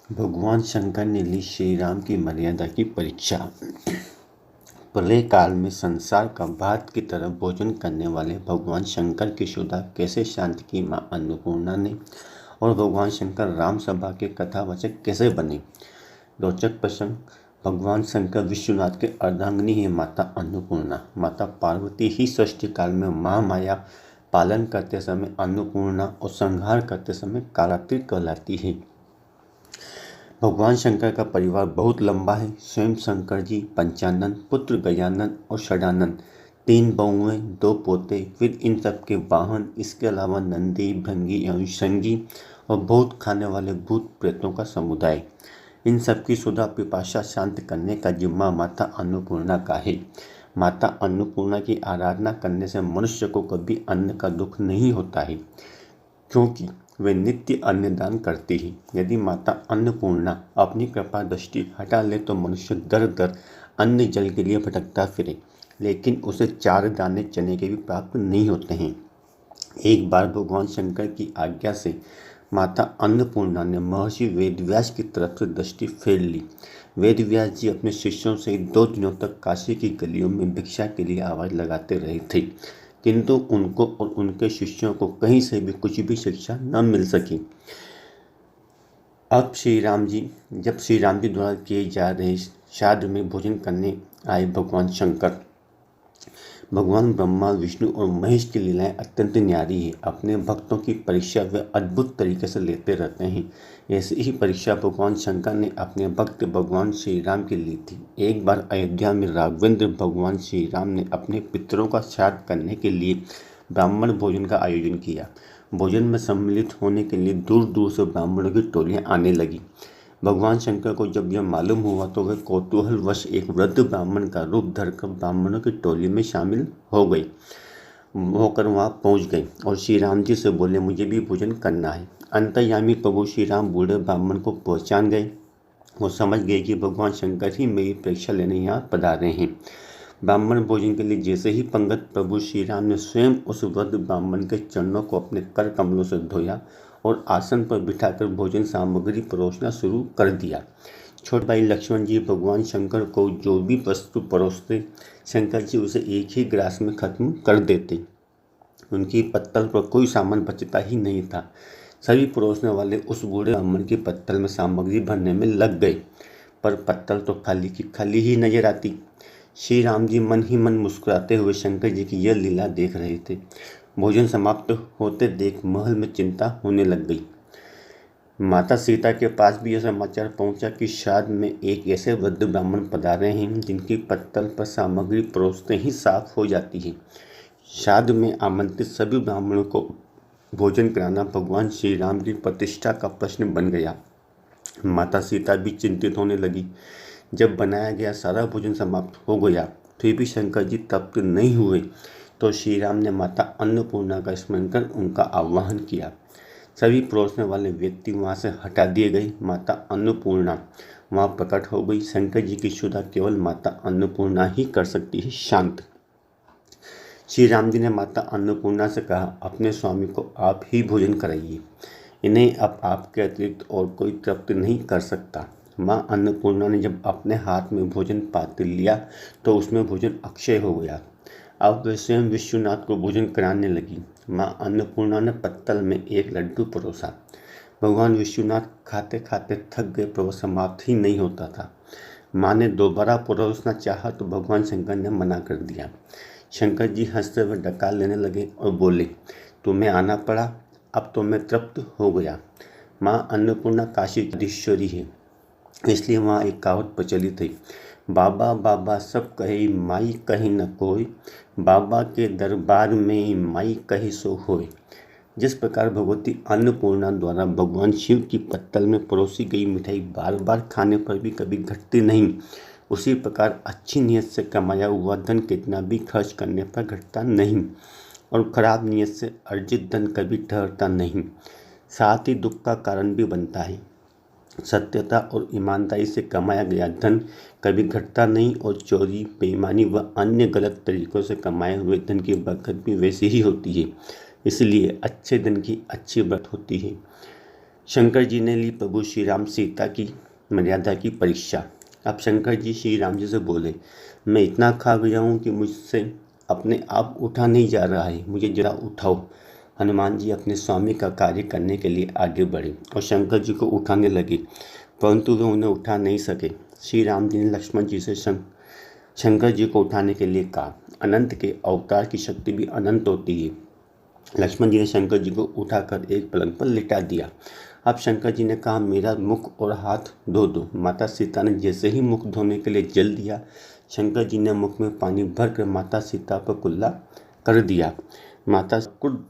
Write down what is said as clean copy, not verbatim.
भगवान शंकर ने ली श्री राम की मर्यादा की परीक्षा। प्रलय काल में संसार का भात की तरह भोजन करने वाले भगवान शंकर की क्षुधा कैसे शांत की माँ अन्नपूर्णा ने, और भगवान शंकर राम सभा के कथावाचक कैसे बने। रोचक प्रसंग। भगवान शंकर विश्वनाथ के अर्धांगिनी है माता अन्नपूर्णा। माता पार्वती ही सृष्टि काल में महामाया पालन करते समय अन्नपूर्णा और संहार करते समय कालातीत कहलाती है। भगवान शंकर का परिवार बहुत लंबा है। स्वयं शंकर जी, पंचानन, पुत्र गजानन और षडानन, 3 बहुएं, 2 पोते, फिर इन सब के वाहन, इसके अलावा नंदी, भृंगी एवं शंगी और बहुत खाने वाले भूत प्रेतों का समुदाय। इन सब की सुधा पिपाशा शांत करने का जिम्मा माता अन्नपूर्णा का है। माता अन्नपूर्णा की आराधना करने से मनुष्य को कभी अन्न का दुख नहीं होता है, क्योंकि वे नित्य अन्नदान करती ही। यदि माता अन्नपूर्णा अपनी कृपा दृष्टि हटा ले तो मनुष्य दर दर अन्न जल के लिए भटकता फिरे, लेकिन उसे 4 दाने चने के भी प्राप्त नहीं होते हैं। एक बार भगवान शंकर की आज्ञा से माता अन्नपूर्णा ने महर्षि वेदव्यास की तरफ से दृष्टि फेर ली। वेदव्यास जी अपने शिष्यों से 2 दिनों तक काशी की गलियों में भिक्षा के लिए आवाज लगाते रहे थे, किंतु उनको और उनके शिष्यों को कहीं से भी कुछ भी शिक्षा न मिल सकी। अब जब श्री राम जी द्वारा किए जा रहे श्राद्ध में भोजन करने आए भगवान शंकर। भगवान ब्रह्मा, विष्णु और महेश की लीलाएं अत्यंत न्यारी है। अपने भक्तों की परीक्षा वे अद्भुत तरीके से लेते रहते हैं। ऐसी ही परीक्षा भगवान शंकर ने अपने भक्त भगवान श्री राम की ली थी। एक बार अयोध्या में राघवेंद्र भगवान श्री राम ने अपने पितरों का श्राद्ध करने के लिए ब्राह्मण भोजन का आयोजन किया। भोजन में सम्मिलित होने के लिए दूर दूर से ब्राह्मणों की टोलियां आने लगी। भगवान शंकर को जब यह मालूम हुआ तो वे कौतूहलवश एक वृद्ध ब्राह्मण का रूप धरकर ब्राह्मणों की टोली में शामिल होकर वहां पहुंच गए और श्री राम जी से बोले, मुझे भी भोजन करना है। अंतर्यामी प्रभु श्री राम बूढ़े ब्राह्मण को पहचान गए। वो समझ गए कि भगवान शंकर ही मेरी परीक्षा लेने यहाँ पधारे हैं। ब्राह्मण भोजन के लिए जैसे ही पंगत, प्रभु श्री राम ने स्वयं उस वृद्ध ब्राह्मण के चरणों को अपने कर कमलों से धोया और आसन पर बिठाकर भोजन सामग्री परोसना शुरू कर दिया। छोटे भाई लक्ष्मण जी भगवान शंकर को जो भी वस्तु परोसते, शंकर जी उसे एक ही ग्रास में खत्म कर देते। उनकी पत्तल पर कोई सामान बचता ही नहीं था। सभी परोसने वाले उस बूढ़े ब्राह्मण की पत्तल में सामग्री भरने में लग गए, पर पत्तल तो खाली की खाली ही नजर आती। श्री राम जी मन ही मन मुस्कुराते हुए शंकर जी की यह लीला देख रहे थे। भोजन समाप्त होते देख महल में चिंता होने लग गई। माता सीता के पास भी यह समाचार पहुंचा कि श्राद्ध में एक ऐसे वृद्ध ब्राह्मण पधारे हैं जिनकी पत्तल पर सामग्री परोसते ही साफ हो जाती है। श्राद्ध में आमंत्रित सभी ब्राह्मणों को भोजन कराना भगवान श्री राम की प्रतिष्ठा का प्रश्न बन गया। माता सीता भी चिंतित होने लगी। जब बनाया गया सारा भोजन समाप्त हो गया फिर भी शंकर जी तृप्त नहीं हुए तो श्री राम ने माता अन्नपूर्णा का स्मरण कर उनका आह्वान किया। सभी परोसने वाले व्यक्ति वहां से हटा दिए गए। माता अन्नपूर्णा वहां प्रकट हो गई। शंकर जी की क्षुधा केवल माता अन्नपूर्णा ही कर सकती है शांत। श्री राम जी ने माता अन्नपूर्णा से कहा, अपने स्वामी को आप ही भोजन कराइए। इन्हें अब आपके अतिरिक्त और कोई तृप्त नहीं कर सकता। माँ अन्नपूर्णा ने जब अपने हाथ में भोजन पात्र लिया तो उसमें भोजन अक्षय हो गया। अब वे स्वयं विश्वनाथ को भोजन कराने लगी। माँ अन्नपूर्णा ने पत्तल में एक लड्डू परोसा। भगवान विश्वनाथ खाते खाते थक गए पर वह समाप्त ही नहीं होता था। माँ ने दोबारा परोसना चाहा तो भगवान शंकर ने मना कर दिया। शंकर जी हंसते हुए डकार लेने लगे और बोले, तुम्हें आना पड़ा, अब तो मैं तृप्त हो गया। माँ अन्नपूर्णा काशी की अधीश्वरी है, इसलिए वहाँ एक कहावत प्रचलित है, बाबा बाबा सब कहे माई कहीं न कोई, बाबा के दरबार में माई कहीं सो होए। जिस प्रकार भगवती अन्नपूर्णा द्वारा भगवान शिव की पत्तल में परोसी गई मिठाई बार बार खाने पर भी कभी घटती नहीं, उसी प्रकार अच्छी नीयत से कमाया हुआ धन कितना भी खर्च करने पर घटता नहीं और खराब नीयत से अर्जित धन कभी ठहरता नहीं, साथ ही दुख का कारण भी बनता है। सत्यता और ईमानदारी से कमाया गया धन कभी घटता नहीं और चोरी, बेईमानी व अन्य गलत तरीकों से कमाए हुए धन की बरकत भी वैसी ही होती है। इसलिए अच्छे धन की अच्छी बरकत होती है। शंकर जी ने ली प्रभु श्री राम सीता की मर्यादा की परीक्षा। अब शंकर जी श्री राम जी से बोले, मैं इतना खा गया हूँ कि मुझसे अपने आप उठा नहीं जा रहा है, मुझे जरा उठाओ। हनुमान जी अपने स्वामी का कार्य करने के लिए आगे बढ़े और शंकर जी को उठाने लगे, परंतु वे उन्हें उठा नहीं सके। श्री राम जी ने लक्ष्मण जी से शंकर जी को उठाने के लिए कहा। अनंत के अवतार की शक्ति भी अनंत होती है। लक्ष्मण जी ने शंकर जी को उठाकर एक पलंग पर लिटा दिया। अब शंकर जी ने कहा, मेरा मुख और हाथ धो दो। माता सीता ने जैसे ही मुख धोने के लिए जल दिया, शंकर जी ने मुख में पानी भरकर माता सीता पर कुल्ला कर दिया। माता कुट